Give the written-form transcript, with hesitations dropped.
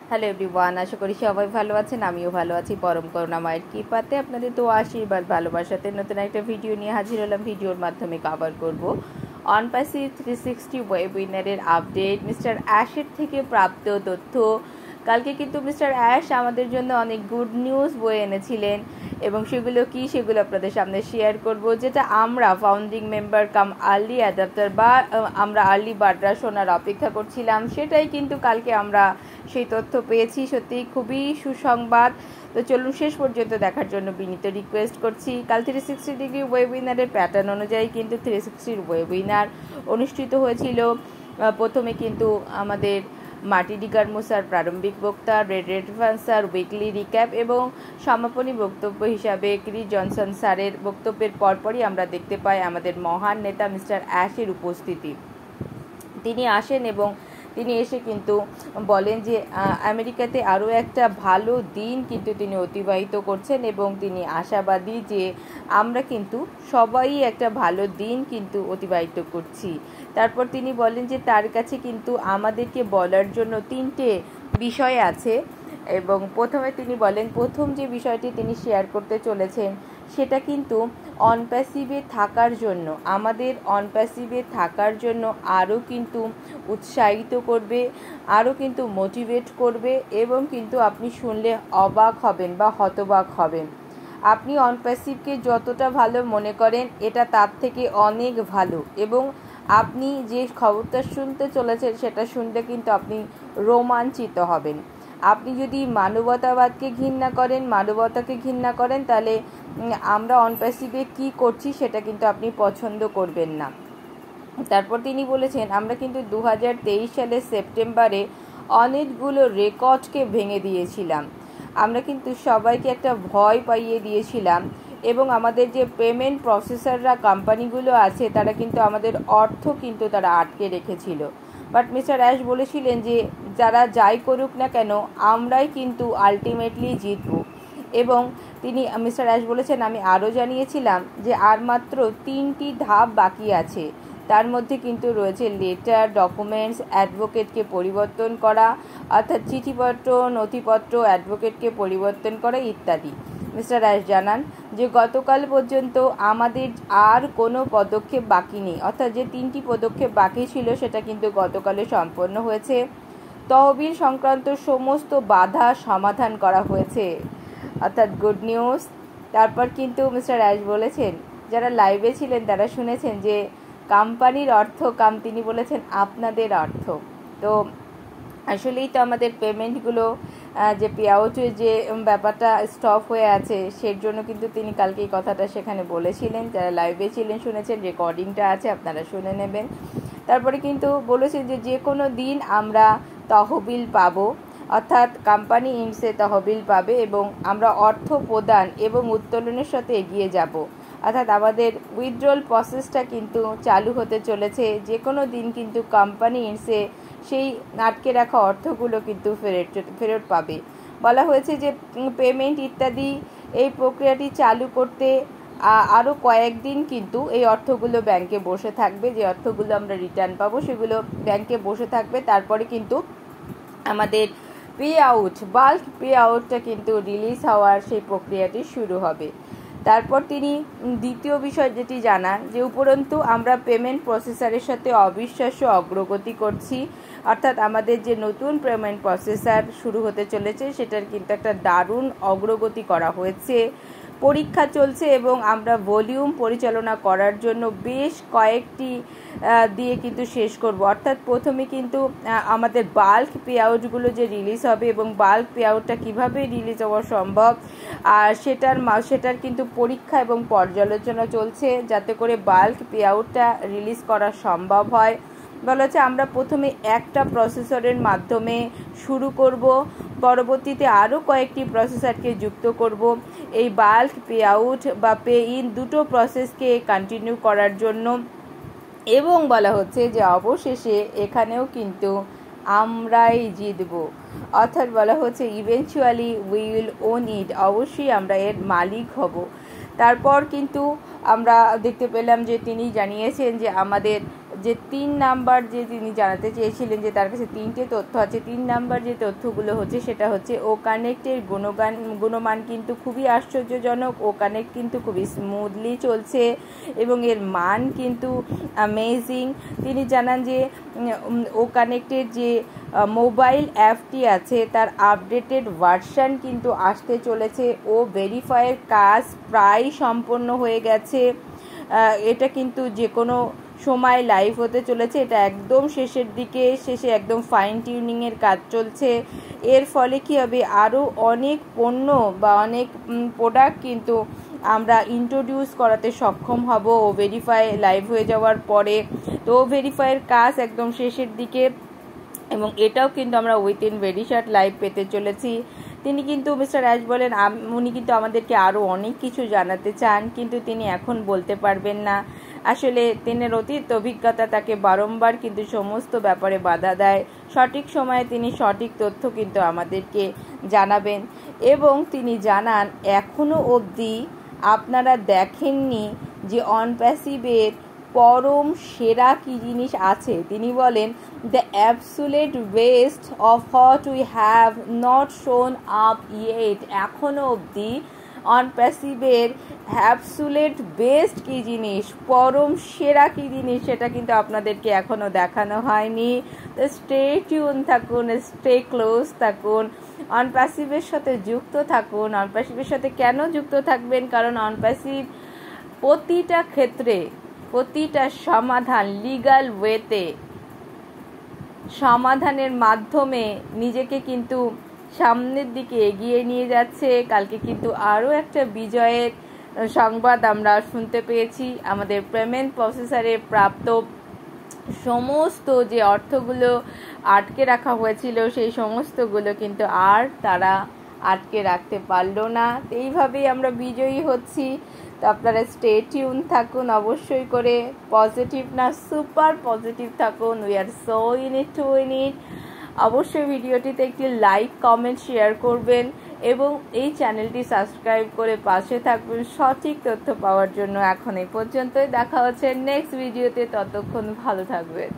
Hello everyone, আশা করি সবাই ভালো আছেন। আমিও ভালো আছি পরম করুণা মায়ের কৃপাতে। আপনাদের তো আশীর্বাদ ভালোবাসাতে নতুন একটা ভিডিও নিয়ে হাজির হলাম। ভিডিওর মাধ্যমে কভার করব অন প্যাসিভ 360 ওয়েবিনারের আপডেট, মিস্টার অ্যাশের থেকে প্রাপ্ত তথ্য। কালকে কিন্তু মিস্টার অ্যাশ আমাদের জন্য অনেক গুড নিউজ বয়ে এনেছিলেন এবং সেগুলো কি সেগুলো আপনাদের সামনে শেয়ার করব, যেটা আমরা founding member cum early adapter বা আমরা আর্লি বার্ডরা শোনার অপেক্ষা করছিলাম, সেটাই কিন্তু কালকে আমরা সেই তথ্য পেয়েছি। সত্যিই খুবই সুসংবাদ। তো চলুন শেষ পর্যন্ত দেখার জন্য বিনীত রিকোয়েস্ট করছি। কাল 360 ডিগ্রি ওয়েবিনারের প্যাটার্ন অনুযায়ী কিন্তু 360 ওয়েবিনার অনুষ্ঠিত হয়েছিল। প্রথমে কিন্তু আমাদের মার্টি ডি গার্মোসার প্রারম্ভিক বক্তা, রেড স্যার উইকলি রিক্যাপ এবং সমাপনী বক্তব্য হিসাবে ক্রিস জনসন স্যারের বক্তব্যের পরপরই আমরা দেখতে পাই আমাদের মহান নেতা মিস্টার অ্যাশের উপস্থিতি। তিনি আসেন এবং তিনি এসে কিন্তু বলেন যে আমেরিকাতে আরও একটা ভালো দিন কিন্তু তিনি অতিবাহিত করছেন এবং তিনি আশাবাদী যে আমরা কিন্তু সবাই একটা ভালো দিন কিন্তু অতিবাহিত করছি। তারপর তিনি বলেন যে তার কাছে কিন্তু আমাদেরকে বলার জন্য 3টে বিষয় আছে এবং প্রথমে তিনি বলেন প্রথম যে বিষয়টি তিনি শেয়ার করতে চলেছেন সেটা কিন্তু অনপ্যাসিভে থাকার জন্য, আমাদের অনপ্যাসিভে থাকার জন্য আরও কিন্তু উৎসাহিত করবে, আরও কিন্তু মোটিভেট করবে এবং কিন্তু আপনি শুনলে অবাক হবেন বা হতবাক হবেন। আপনি অনপ্যাসিভকে যতটা ভালো মনে করেন এটা তার থেকে অনেক ভালো এবং আপনি যে খবরটা শুনতে চলেছেন সেটা শুনলে কিন্তু আপনি রোমাঞ্চিত হবেন। আপনি যদি মানবতাবাদকে ঘৃণা করেন, মানবতাকে ঘৃণা করেন, তাহলে আমরা অনপ্যাসিভে কী করছি সেটা কিন্তু আপনি পছন্দ করবেন না। তারপর তিনি বলেছেন আমরা কিন্তু 2023 সালের সেপ্টেম্বরে অনেকগুলো রেকর্ডকে ভেঙে দিয়েছিলাম। আমরা কিন্তু সবাইকে একটা ভয় পাইয়ে দিয়েছিলাম এবং আমাদের যে পেমেন্ট প্রসেসররা কোম্পানিগুলো আছে তারা কিন্তু আমাদের অর্থ কিন্তু তারা আটকে রেখেছিল। বাট মিস্টার অ্যাশ বলেছিলেন যে যারা যাই করুক না কেন আমরাই কিন্তু আলটিমেটলি জিতব। এবং তিনি মিস্টার অ্যাশ বলেছেন আমি আরও জানিয়েছিলাম যে আর মাত্র 3টি ধাপ বাকি আছে। তার মধ্যে কিন্তু রয়েছে লেটার, ডকুমেন্টস, অ্যাডভোকেটকে পরিবর্তন করা, অর্থাৎ চিঠিপত্র, নথিপত্র, অ্যাডভোকেটকে পরিবর্তন করা ইত্যাদি। মিস্টার অ্যাশ জানান যে গতকাল পর্যন্ত আমাদের আর কোনো পদক্ষেপ বাকি নেই, অর্থাৎ যে 3টি পদক্ষেপ বাকি ছিল সেটা কিন্তু গতকালে সম্পন্ন হয়েছে। তহবিল সংক্রান্ত সমস্ত বাধা সমাধান করা হয়েছে, অর্থাৎ গুড নিউজ। তারপর কিন্তু মিস্টার অ্যাশ বলেছেন যারা লাইভে ছিলেন তারা শুনেছেন যে কোম্পানির অর্থ তিনি বলেছেন আপনাদের অর্থ। তো আসলেই তো আমাদের পেমেন্টগুলো যে পে আউটের যে ব্যাপারটা স্টপ হয়ে আছে সের জন্য কিন্তু তিনি কালকে এই কথাটা সেখানে বলেছিলেন। যারা লাইভে ছিলেন শুনেছেন, রেকর্ডিংটা আছে, আপনারা শুনে নেবেন। তারপরে কিন্তু বলেছেন যে কোনো দিন আমরা তহবিল পাবো, অর্থাৎ কোম্পানি ইনসে তহবিল পাবে এবং আমরা অর্থ প্রদান এবং উত্তোলনের সাথে এগিয়ে যাব, অর্থাৎ আমাদের উইথড্রল প্রসেসটা কিন্তু চালু হতে চলেছে। যে কোনো দিন কিন্তু কোম্পানি ইনসে সেই আটকে রাখা অর্থগুলো কিন্তু ফেরত পাবে। বলা হয়েছে যে পেমেন্ট ইত্যাদি এই প্রক্রিয়াটি চালু করতে আরও কয়েকদিন কিন্তু এই অর্থগুলো ব্যাংকে বসে থাকবে। যে অর্থগুলো আমরা রিটার্ন পাবো সেগুলো ব্যাংকে বসে থাকবে। তারপরে কিন্তু আমাদের পে আউট, বাল্ক পে আউটটা কিন্তু রিলিজ হওয়ার সেই প্রক্রিয়াটি শুরু হবে। তারপর তিনি দ্বিতীয় বিষয় যেটি জানান যে উপরন্তু আমরা পেমেন্ট প্রসেসরের সাথে অবিশ্বাস্য অগ্রগতি করছি, অর্থাৎ আমাদের যে নতুন পেমেন্ট প্রসেসর শুরু হতে চলেছে সেটার কিন্তু একটা দারুণ অগ্রগতি করা হয়েছে। পরীক্ষা চলছে এবং আমরা ভলিউম পরিচালনা করার জন্য বেশ কয়েকটি দিয়ে কিন্তু শেষ করব, অর্থাৎ প্রথমে কিন্তু আমাদের বাল্ক পে আউটগুলো যে রিলিজ হবে এবং বাল্ক পে আউটটা কীভাবে রিলিজ হওয়া সম্ভব আর সেটার কিন্তু পরীক্ষা এবং পর্যালোচনা চলছে যাতে করে বাল্ক পে আউটটা রিলিজ করা সম্ভব হয়। বলা হচ্ছে আমরা প্রথমে একটা প্রসেসরের মাধ্যমে শুরু করব, পরবর্তীতে আরও কয়েকটি প্রসেসরকে যুক্ত করব এই বাল্ক পে আউট বা পে ইন দুটো প্রসেসকে কন্টিনিউ করার জন্য। এবং বলা হচ্ছে যে অবশেষে এখানেও কিন্তু আমরাই জিতব, অর্থাৎ বলা হচ্ছে ইভেনচুয়ালি উইল ওন ইট, অবশ্যই আমরা এর মালিক হব। তারপর কিন্তু আমরা দেখতে পেলাম যে তিনি জানিয়েছেন যে আমাদের যে 3 নাম্বার যে তিনি জানাতে চেয়েছিলেন যে তার কাছে 3টে তথ্য আছে। 3 নাম্বার যে তথ্যগুলো হচ্ছে সেটা হচ্ছে ও কানেক্টের গুণমান কিন্তু খুবই আশ্চর্যজনক। ও কানেক্ট কিন্তু খুবই স্মুথলি চলছে এবং এর মান কিন্তু অ্যামেজিং। তিনি জানান যে ও কানেক্টের যে মোবাইল অ্যাপটি আছে তার আপডেটেড ভার্সান কিন্তু আসতে চলেছে। ও ভেরিফাইয়ের কাজ প্রায় সম্পন্ন হয়ে গেছে। এটা কিন্তু যে কোনো সময় লাইভ হতে চলেছে। এটা একদম শেষের দিকে, শেষে একদম ফাইন টিউনিংয়ের কাজ চলছে। এর ফলে কী হবে, আরও অনেক পণ্য বা অনেক প্রোডাক্ট কিন্তু আমরা ইন্ট্রোডিউস করাতে সক্ষম হব ও ভেরিফাই লাইভ হয়ে যাওয়ার পরে। তো ভেরিফাইয়ের কাজ একদম শেষের দিকে এবং এটাও কিন্তু আমরা উইথিন ভেরি শর্ট লাইভ পেতে চলেছি। তিনি কিন্তু মিস্টার অ্যাশ বলেন উনি কিন্তু আমাদেরকে আরও অনেক কিছু জানাতে চান, কিন্তু তিনি এখন বলতে পারবেন না। আসলে তিনি অতীত অভিজ্ঞতা তাকে বারংবার কিন্তু সমস্ত ব্যাপারে বাধা দেয়। সঠিক সময়ে তিনি সঠিক তথ্য কিন্তু আমাদেরকে জানাবেন এবং তিনি জানান এখনও অবধি আপনারা দেখেননি যে অনপ্যাসিভের পরম সেরা কী জিনিস আছে। তিনি বলেন the absolute best of what we have not শোন আপ ইয়েট। এখনও অবধি অনপ্যাসিভের অ্যাবসুলেট বেস্ট কী জিনিস, পরম সেরা কী জিনিস, সেটা কিন্তু আপনাদেরকে এখনও দেখানো হয়নি। তো স্টে টিউন থাকুন, স্টে ক্লোজ থাকুন, অনপ্যাসিভের সাথে যুক্ত থাকুন। অনপ্যাসিভের সাথে কেন যুক্ত থাকবেন? কারণ অনপ্যাসিভ প্রতিটা ক্ষেত্রে প্রতিটা সমাধান লিগ্যাল ওয়েতে সমাধানের মাধ্যমে নিজেকে কিন্তু সামনের দিকে এগিয়ে নিয়ে যাচ্ছে। কালকে কিন্তু আরও একটা বিজয়ের সংবাদ আমরা শুনতে পেয়েছি। আমাদের পেমেন্ট প্রসেসরে প্রাপ্ত সমস্ত যে অর্থগুলো আটকে রাখা হয়েছিল সেই সমস্তগুলো কিন্তু আর তারা আটকে রাখতে পারলো না। এইভাবেই আমরা বিজয়ী হচ্ছি। তো আপনারা স্টে টিউন থাকুন অবশ্যই করে, পজিটিভ না সুপার পজিটিভ থাকুন। We are so in it to win ইট। অবশ্যই ভিডিওটিতে একটি লাইক কমেন্ট শেয়ার করবেন এবং এই চ্যানেলটি সাবস্ক্রাইব করে পাশে থাকবেন সঠিক তথ্য পাওয়ার জন্য। এখন এই পর্যন্তই, দেখা হচ্ছে নেক্সট ভিডিওতে, ততক্ষণ ভালো থাকবেন।